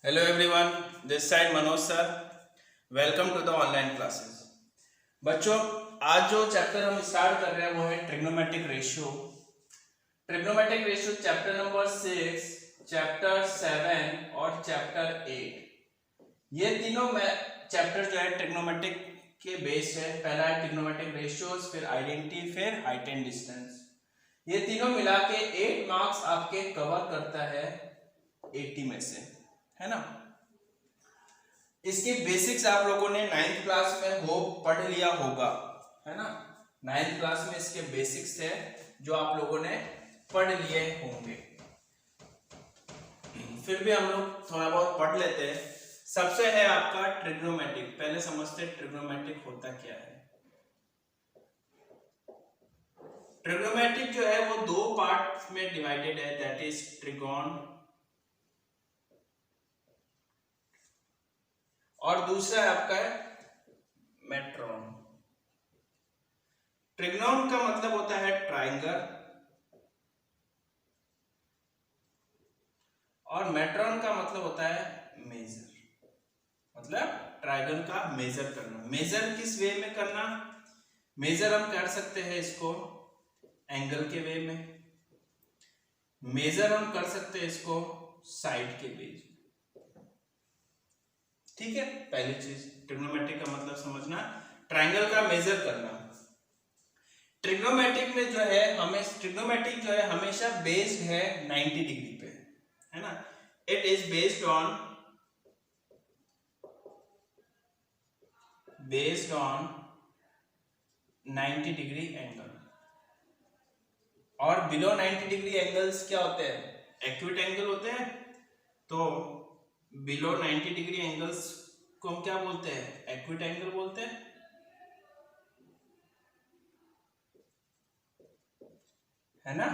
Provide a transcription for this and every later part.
Hello everyone, this side Manoj sir. Welcome to the online classes. बच्चों, आज जो chapter हम स्टार्ट कर रहे हैं वो है trigonometric ratio. Trigonometric ratio chapter number 6, chapter 7 और चैप्टर 8. ये तीनों चैप्टर जो है ट्रिग्नोमेट्रिक के बेस है. पहला है ट्रिग्नोमेट्रिक रेशियोज, फिर आइडेंटिटी, फिर हाइट एंड डिस्टेंस. ये तीनों मिला के 8 मार्क्स आपके कवर करता है 80 में से, है ना. इसके बेसिक्स आप लोगों ने 9th क्लास में पढ़ लिया होगा, है ना. 9th क्लास में इसके बेसिक्स थे जो आप लोगों ने पढ़ लिए होंगे. फिर भी हम लोग थोड़ा बहुत पढ़ लेते हैं. सबसे है आपका ट्रिग्नोमेट्रिक. पहले समझते हैं ट्रिग्नोमेट्रिक होता क्या है. ट्रिग्नोमेट्रिक जो है वो दो पार्ट में डिवाइडेड है, दैट इज ट्रिगोन और दूसरा है आपका है मेट्रॉन. ट्रिग्नोन का मतलब होता है ट्रायंगल और मेट्रॉन का मतलब होता है मेजर. मतलब ट्रायंगल का मेजर करना. मेजर किस वे में करना? मेजर हम कर सकते हैं इसको एंगल के वे में. मेजर हम कर सकते हैं इसको साइड के बेस. ठीक है. पहली चीज ट्रिग्नोमेट्रिक का मतलब समझना, ट्रायंगल का मेजर करना. ट्रिग्नोमेट्रिक में जो है ट्रिग्नोमेट्रिक जो है हमेशा बेस्ड है 90 डिग्री पे, है ना. It is based on 90 degree angle. और बिलो 90 डिग्री एंगल्स क्या होते हैं? एक्यूट एंगल होते हैं. तो बिलो 90 डिग्री एंगल्स को हम क्या बोलते हैं? एक्यूट एंगल बोलते हैं, है ना.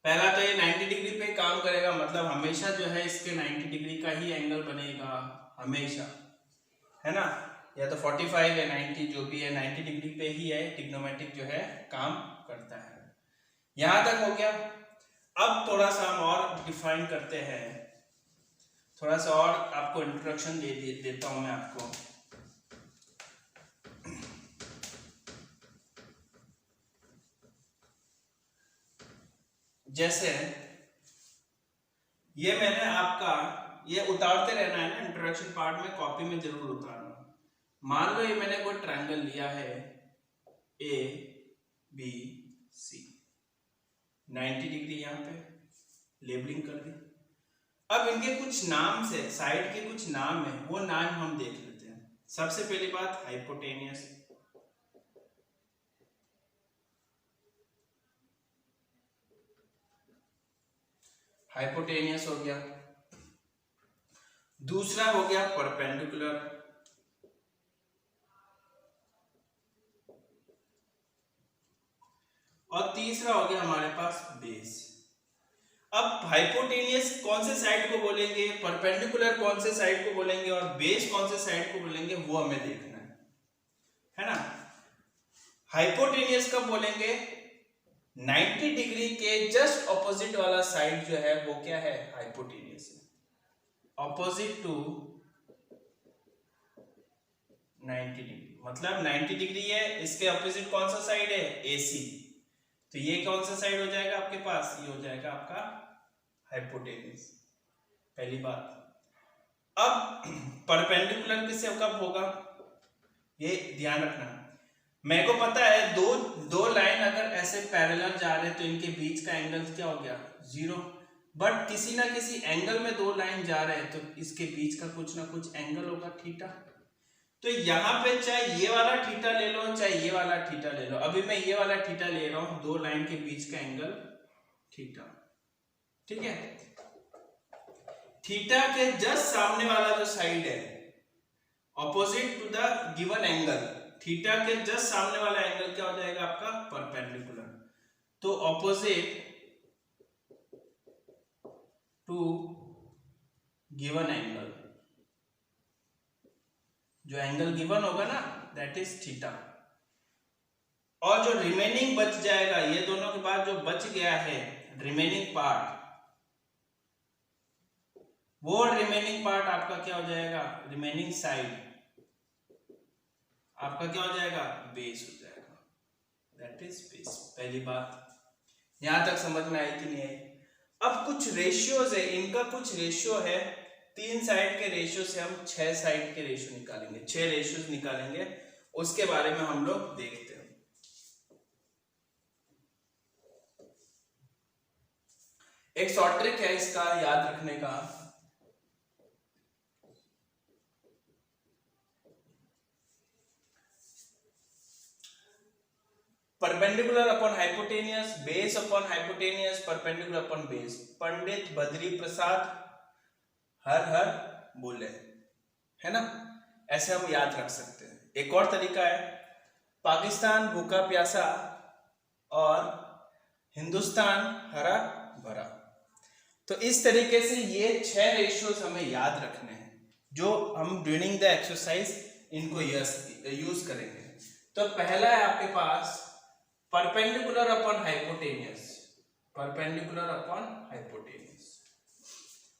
पहला तो ये 90 डिग्री पे काम करेगा, मतलब हमेशा जो है इसके 90 डिग्री का ही एंगल बनेगा हमेशा, है ना. या तो 45 या 90 जो भी है 90 डिग्री पे ही है ट्रिग्नोमेट्रिक जो है काम करता है. यहां तक हो गया. अब थोड़ा सा हम और डिफाइन करते हैं, थोड़ा सा और आपको इंट्रोडक्शन देता हूं मैं आपको. जैसे ये मैंने आपका ये उतारते रहना है ना, इंट्रोडक्शन पार्ट में कॉपी में जरूर उतारना. मान लो ये मैंने कोई ट्रायंगल लिया है ए बी सी, 90 डिग्री यहाँ पे लेबलिंग कर दी. अब इनके कुछ नाम से साइड के कुछ नाम है, वो नाम हम देख लेते हैं. सबसे पहली बात हाइपोटेनियस. हाइपोटेनियस हो गया. दूसरा हो गया परपेंडिकुलर. और तीसरा हो गया हमारे पास बेस. अब हाइपोटेनियस कौन से साइड को बोलेंगे, परपेंडिकुलर कौन से साइड को बोलेंगे और बेस कौन से साइड को बोलेंगे, वो हमें देखना है ना. हाइपोटेनियस कब बोलेंगे? 90 डिग्री के जस्ट ऑपोजिट वाला साइड जो है वो क्या है? हाइपोटेनियस है. ऑपोजिट टू 90 डिग्री मतलब 90 डिग्री है, इसके ऑपोजिट कौन सा साइड है? AC. तो ये कौन सा साइड हो जाएगा आपके पास? ये हो जाएगा आपका हाइपोटेनियस. पहली बात. अब परपेंडिकुलर किससे कब होगा ये ध्यान रखना. मेरे को पता है दो लाइन अगर ऐसे पैरेलल जा रहे हैं तो इनके बीच का एंगल क्या हो गया? 0. बट किसी ना किसी एंगल में दो लाइन जा रहे हैं तो इसके बीच का कुछ ना कुछ एंगल होगा, थीटा. तो यहाँ पे चाहे ये वाला थीटा ले लो चाहे ये वाला थीटा ले लो. अभी मैं ये वाला थीटा ले रहा हूं, दो लाइन के बीच का एंगल थीटा. ठीक है. थीटा के जस्ट सामने वाला जो साइड है opposite to the given angle, theta के जस्ट सामने वाला एंगल क्या हो जाएगा आपका? परपेंडिकुलर. तो ऑपोजिट टू गिवन एंगल, जो एंगल गिवन होगा ना दैट इज थीटा. और जो रिमेनिंग बच जाएगा, ये दोनों के बाद जो बच गया है रिमेनिंग पार्ट, वो रिमेनिंग पार्ट आपका क्या हो जाएगा, रिमेनिंग साइड आपका क्या हो जाएगा, बेस हो जाएगा, दैट इज बेस। पहली बात यहां तक समझ में आई कि नहीं आई? अब कुछ रेशियोज है, इनका कुछ रेशियो है, 3 साइड के रेशियो से हम 6 साइड के रेशियो निकालेंगे, 6 रेशियोज निकालेंगे, उसके बारे में हम लोग देखते हैं। एक शॉर्ट ट्रिक है इसका याद रखने का, perpendicular upon hypotenuse, base upon hypotenuse, perpendicular upon base. Pandit Badri Prasad हर हर बोले, है ना, ऐसे हम याद रख सकते हैं। एक और तरीका है, पाकिस्तान भूखा प्यासा और हिंदुस्तान हरा भरा। तो इस तरीके से ये 6 रेशियोज हमें याद रखने हैं, जो हम ड्यूरिंग द एक्सरसाइज इनको यूज करेंगे। तो पहला है आपके पास perpendicular upon hypotenuse, perpendicular upon hypotenuse,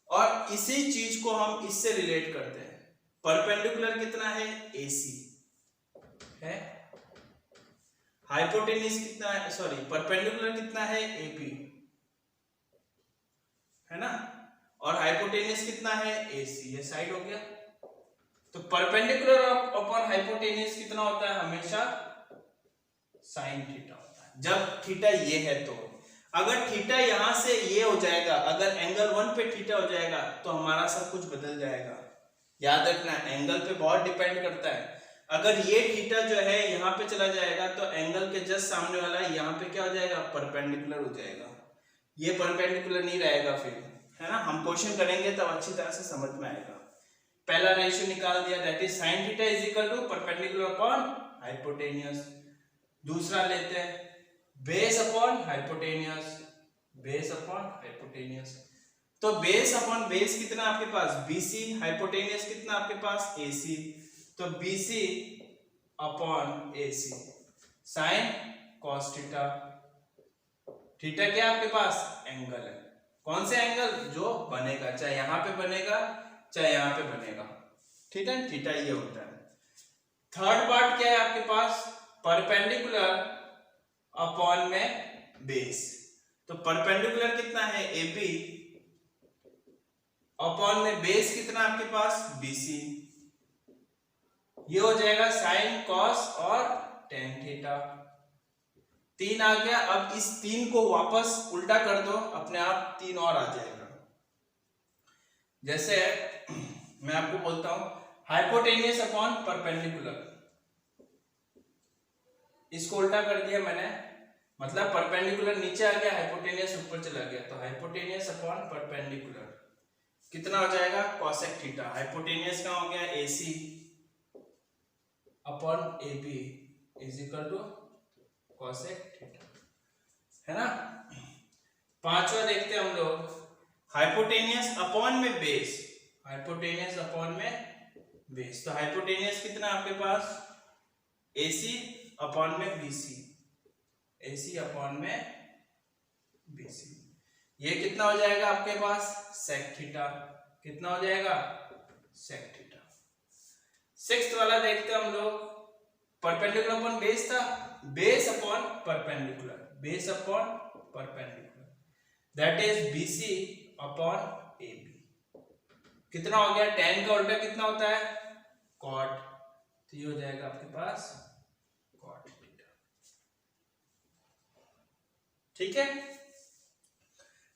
और इसी चीज को हम इससे रिलेट करते हैं। परपेंडिकुलर कितना है, AC है, हाइपोटेनियस कितना है, सॉरी परपेंडिकुलर कितना है, AP है ना, और हाइपोटेनियस कितना है, AC, ये साइड हो गया। तो परपेंडिकुलर अपॉन हाइपोटेनियस कितना होता है, हमेशा साइन थीटा होता है, जब थीटा ये है। तो अगर थीटा यहां से ये हो जाएगा, अगर एंगल 1 पे थीटा हो जाएगा तो हमारा सब कुछ बदल जाएगा। याद रखना, एंगल पे बहुत डिपेंड करता है। अगर ये थीटा जो है यहाँ पे चला जाएगा तो एंगल के जस्ट सामने वाला यहाँ पे क्या हो जाएगा, परपेंडिकुलर हो जाएगा, ये परपेंडिकुलर नहीं रहेगा फिर, है ना। हम क्वेश्चन करेंगे तब अच्छी तरह से समझ में आएगा। पहला रेशियो निकाल दिया, that is sine theta is equal to perpendicular upon hypotenuse. दूसरा लेते हैं base upon hypotenuse, base upon hypotenuse. तो बेस अपॉन बेस कितना आपके पास, BC, हाइपोटेनियस कितना आपके पास, AC। तो BC upon AC, sine cos theta. Theta क्या आपके पास, एंगल है, कौन से एंगल, जो बनेगा, चाहे यहां पे बनेगा चाहे यहां पे बनेगा, ठीक है, थीटा ये होता है। थर्ड पार्ट क्या है आपके पास, परपेंडिकुलर अपॉन में बेस। तो परपेंडिकुलर कितना है, AB, अपॉन में बेस कितना आपके पास, BC, ये हो जाएगा साइन कॉस और टेन थीटा। 3 आ गया। अब इस 3 को वापस उल्टा कर दो, अपने आप 3 और आ जाएगा। जैसे मैं आपको बोलता हूं हाइपोटेनियस अपॉन परपेंडिकुलर, इसको उल्टा कर दिया मैंने, मतलब परपेंडिकुलर नीचे आ गया, हाइपोटेनियस ऊपर चला गया। तो हाइपोटेनियस अपॉन परपेंडिकुलर कितना हो जाएगा, कॉसेक थीटा। हाइपोटेनियस का हो गया AC upon AB is equal to cosec theta, है ना। पांचवा देखते हैं हम लोग, हाइपोटेनियस अपॉन में बेस, हाइपोटेनियस अपॉन में बेस। तो हाइपोटेनियस कितना आपके पास, AC अपॉन में BC, AC अपॉन में BC, ये कितना हो जाएगा आपके पास, सेक थीटा। कितना हो जाएगा, सेक थीटा। सिक्स्थ वाला देखते हैं हम लोग, परपेंडिकुलर अपॉन बेस था, base upon perpendicular, base upon perpendicular, that is BC upon AB। कितना हो गया, tan का उल्टा कितना होता है, cot, तो ये हो जाएगा आपके पास cot थीटा, ठीक है।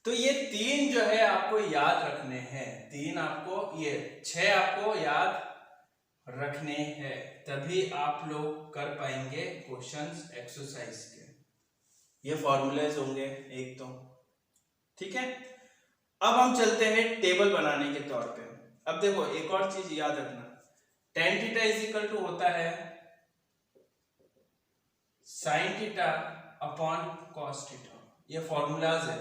तो ये 3 जो है आपको याद रखने हैं, 3 आपको, ये 6 आपको याद रखने हैं, तभी आप लोग कर पाएंगे क्वेश्चंस एक्सरसाइज के। ये फॉर्मूलेज होंगे एक तो, ठीक है। अब हम चलते हैं टेबल बनाने के तौर पे। अब देखो एक और चीज याद रखना, tan theta is equal to होता है sin theta upon cos theta, ये फॉर्मूलाज है,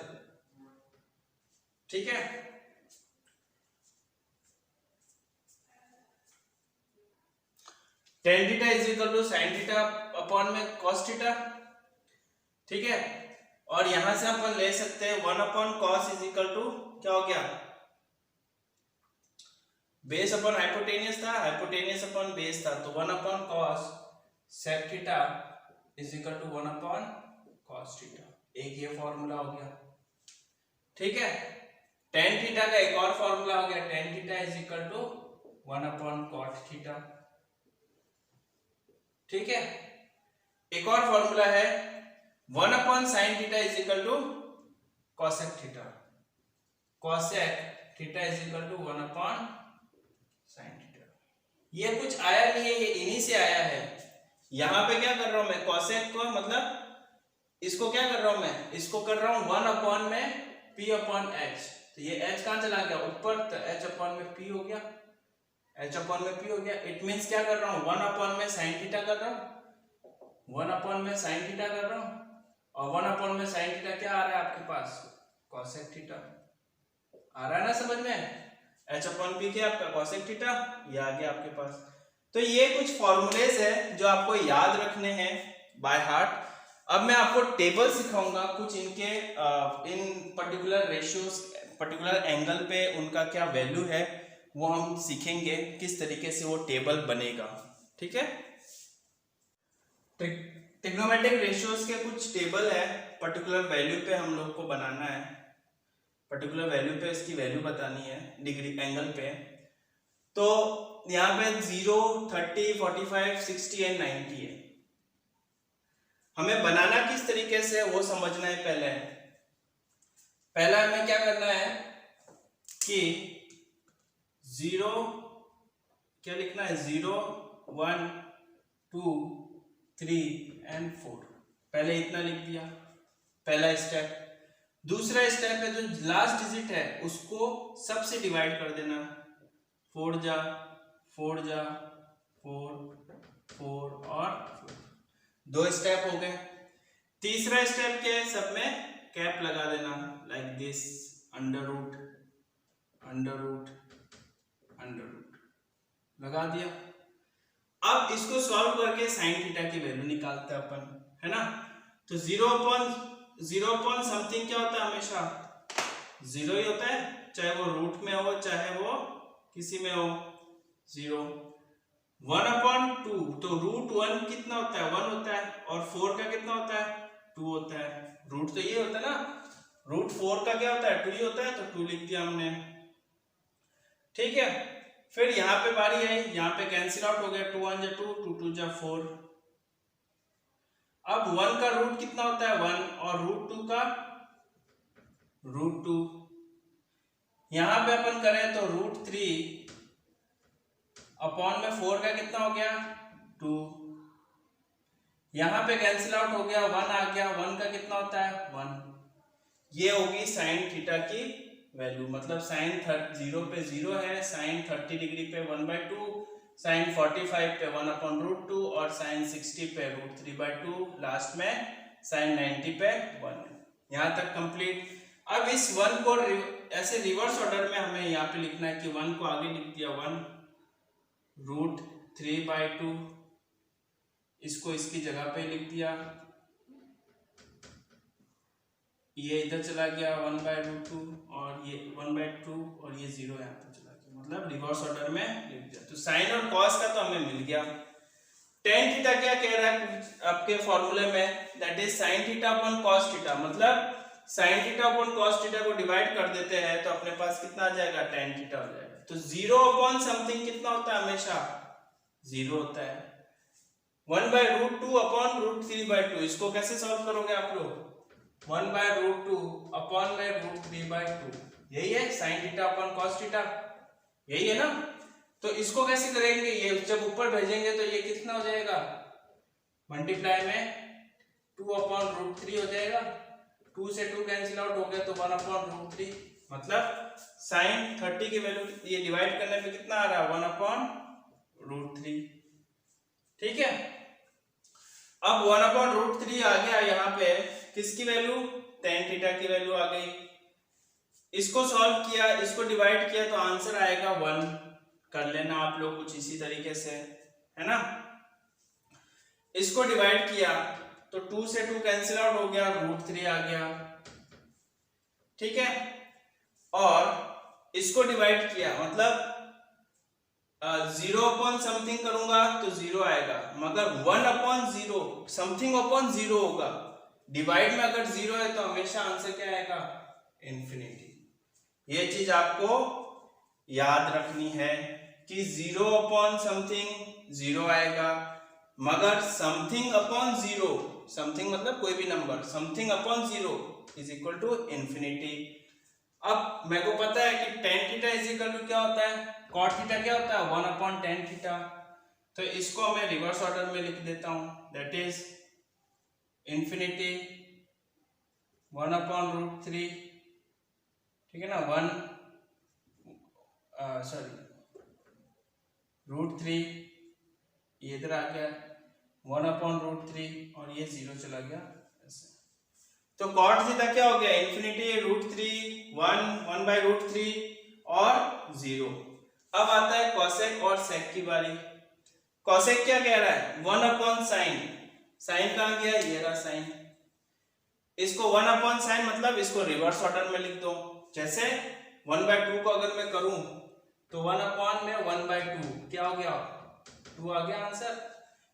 ठीक है। tan theta is equal to sin theta upon में cos थीटा, ठीक है। और यहां से अपन ले सकते हैं 1 upon cos is equal to क्या हो गया, बेस अपॉन हाइपोटेनियस था, हाइपोटेनियस अपॉन बेस था, तो 1 upon cos sec theta is equal to 1 upon cos theta. एक ये फॉर्मूला हो गया, ठीक है। टेन थीटा का एक और फॉर्मूला हो गया, tan theta is equal to 1 upon cot theta, ठीक है। एक और फॉर्मूला है 1 upon sine theta is equal to cosec theta, cosec theta is equal to 1 upon sine theta. ये कुछ आया नहीं है, ये इन्हीं से आया है। यहां पे क्या कर रहा हूं मैं, कॉसेक को मतलब इसको क्या कर रहा हूं मैं, इसको कर रहा हूं 1 अपॉन में p अपॉन h, तो ये h कहां चला गया ऊपर, तो h अपॉन में p हो गया, h अपॉन में p हो गया। इट मींस क्या कर रहा हूं 1 अपॉन में sin थीटा कर रहा हूं, 1 अपॉन में sin थीटा कर रहा हूं, और 1 अपॉन में sin थीटा क्या आ रहा है आपके पास, cosec थीटा आ रहा है ना समझ में। h अपॉन p क्या आपका cosec थीटा, ये आ गया आपके पास। तो ये कुछ फॉर्मूलेज है जो आपको याद रखने हैं बाय हार्ट। अब मैं आपको टेबल सिखाऊंगा कुछ इनके इन पर्टिकुलर रेशियोज, पर्टिकुलर एंगल पे उनका क्या वैल्यू है वो हम सीखेंगे, किस तरीके से वो टेबल बनेगा, ठीक है। ट्रिग्नोमेट्रिक रेशियोज के कुछ टेबल है, पर्टिकुलर वैल्यू पे हम लोग को बनाना है, पर्टिकुलर वैल्यू पे इसकी वैल्यू बतानी है डिग्री एंगल पे। तो यहाँ पे 0, 30, 45, 60 एंड 90 है। हमें बनाना किस तरीके से वो समझना है। पहला हमें क्या करना है कि 0 क्या लिखना है, 0, 1, 2, 3 एंड 4, पहले इतना लिख दिया, पहला स्टेप। दूसरा स्टेप है जो लास्ट डिजिट है उसको सबसे डिवाइड कर देना, 4 जा 4 जा 4 4 और 4, 2 स्टेप हो गए। तीसरा स्टेप क्या है, सब में कैप लगा देना, like this, under root under root under root लगा दिया। अब इसको सॉल्व करके साइन थीटा की वैल्यू निकालते हैं अपन, है ना। तो 0 अपॉन समथिंग क्या होता है, हमेशा 0 ही होता है, चाहे वो रूट में हो चाहे वो किसी में हो, 0। 1 अपॉन 2, तो रूट 1 कितना होता है, 1 होता है, और 4 का कितना होता है, 2 होता है। रूट तो ये होता है ना, रूट 4 का क्या होता है, 2 ही होता है, तो 2 लिख दिया हमने, ठीक है। फिर यहाँ पे बारी आई, यहाँ पे कैंसिल आउट हो गया, 2 1 जा 2, 2 2 जा 4। अब 1 का रूट कितना होता है, 1, और रूट 2 का रूट 2। यहां पे अपन करें तो रूट 3 अपॉन में 4 का कितना हो गया, 2। यहां पे कैंसिल आउट हो गया, 1 आ गया, 1 का कितना होता है, 1। ये होगी साइन थीटा की वैल्यू, मतलब साइन 0 पे 0 है, साइन 30 डिग्री पे 1/2, साइन 45 पे 1 अपॉन रूट 2, और साइन 60 पे रूट 3/2, लास्ट में साइन 90 पे 1। यहां तक कंप्लीट। अब इस 1 को ऐसे रिवर्स ऑर्डर में हमें यहाँ पे लिखना है कि 1 को आगे लिख दिया 1 रूट 3/2, इसको इसकी जगह पे लिख दिया, ये इधर चला गया 1/2, और ये 1/2, और ये 0 यहाँ पे चला गया, मतलब रिवर्स ऑर्डर में लिख दिया। तो साइन और कॉस का तो हमें मिल गया। टेन थीटा क्या कह रहा है आपके फॉर्मूले में, that is sine theta upon cos theta, मतलब sine theta upon cos theta को डिवाइड कर देते हैं तो अपने पास कितना आ जाएगा, टेन थीटा हो जाएगा। तो 0 अपॉन समथिंग कितना होता है, हमेशा 0 होता है। 1/√2 अपॉन √3/2, इसको कैसे सॉल्व करोगे आप लोग, 1/√2 अपॉन में √3/2, यही है sign theta upon cos theta, यही है ना। तो इसको कैसे करेंगे, ये जब ऊपर भेजेंगे तो ये कितना हो जाएगा, मल्टीप्लाई में 2 अपॉन √3 हो जाएगा, 2 से 2 कैंसिल आउट हो गया, तो 1 अपॉन √3, मतलब साइन 30 की वैल्यू ये डिवाइड करने पे कितना आ रहा है, 1 अपॉन √3, ठीक है। अब 1 अपॉन √3 आ गया, यहाँ पे किसकी वैल्यू, tan थीटा की वैल्यू आ गई। इसको सॉल्व किया, इसको डिवाइड किया, तो आंसर आएगा 1, कर लेना आप लोग कुछ इसी तरीके से, है ना। इसको डिवाइड किया तो 2 से 2 कैंसिल आउट हो गया, √3 आ गया, ठीक है। और इसको डिवाइड किया, मतलब जीरो अपॉन समथिंग करूंगा तो जीरो आएगा, मगर 1/0 समथिंग अपॉन जीरो होगा। डिवाइड में अगर जीरो है तो हमेशा आंसर क्या आएगा, इंफिनिटी। ये चीज आपको याद रखनी है कि जीरो अपॉन समथिंग जीरो आएगा, मगर समथिंग अपॉन जीरो, समथिंग मतलब कोई भी नंबर, something upon zero is equal to infinity. अब मेरे को पता है कि tan theta is equal to क्या होता है, cot थीटा क्या होता है 1/tan थीटा। तो इसको मैं रिवर्स ऑर्डर में लिख देता हूं, दैट इज इंफिनिटी 1/√3, ठीक है ना, 1/√3, ये इधर आ गया 1/√3 और ये जीरो चला गया ऐसे। तो cot थीटा क्या हो गया, इंफिनिटी, √3, 1/√3 और 0। अब आता है cosec और sec की बारी। cosec क्या कह रहा है, 1/sin, साइन कहां गया, ये रहा साइन। इसको 1/sin मतलब इसको रिवर्स ऑर्डर में लिख दो। जैसे 1/2 को अगर मैं करूं तो 1/1/2 क्या हो गया, 2 आ गया आंसर।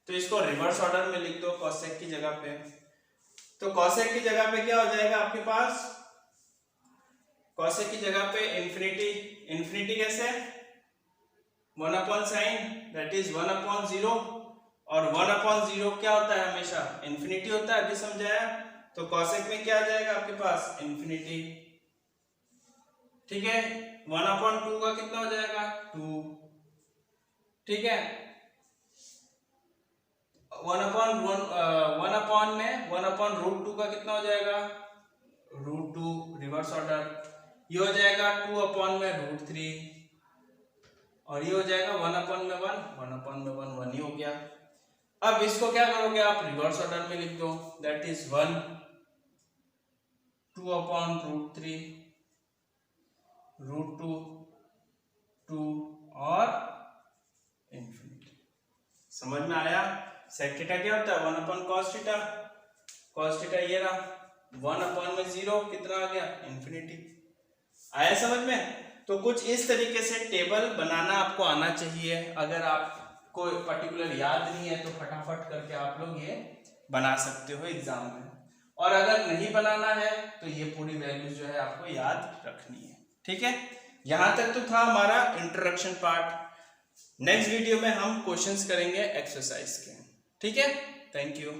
तो इसको रिवर्स ऑर्डर में लिख दो cosec की जगह पे। तो cosec की जगह पे क्या हो जाएगा आपके पास, cosec की जगह पे इंफिनिटी, इंफिनिटी कैसे, 1/sin दैट इज 1/0, और 1/0 क्या होता है, हमेशा इंफिनिटी होता है, अभी समझाया। तो cosec में क्या आ जाएगा आपके पास, इंफिनिटी, ठीक है। 1/2 का कितना हो जाएगा, 2, ठीक है। 1/1 का कितना हो जाएगा, √2, रिवर्स ऑर्डर। ये हो जाएगा 2/√3 और ये हो जाएगा 1/1 ही हो गया। अब इसको क्या करोगे आप, रिवर्स ऑर्डर में लिख दो, दैट इज 1, 2/√3, √2, 2 और इंफिनिटी। समझ में आया। sec थीटा क्या होता है, 1/cos थीटा, cos थीटा ये रहा, 1/0 कितना आ गया, इंफिनिटी। आया समझ में। तो कुछ इस तरीके से टेबल बनाना आपको आना चाहिए। अगर आपको पर्टिकुलर याद नहीं है तो फटाफट करके आप लोग ये बना सकते हो एग्जाम में, और अगर नहीं बनाना है तो ये पूरी वैल्यूज जो है आपको याद रखनी है, ठीक है। यहां तक तो था हमारा इंट्रोडक्शन पार्ट। नेक्स्ट वीडियो में हम क्वेश्चंस करेंगे एक्सरसाइज के, ठीक है। Thank you.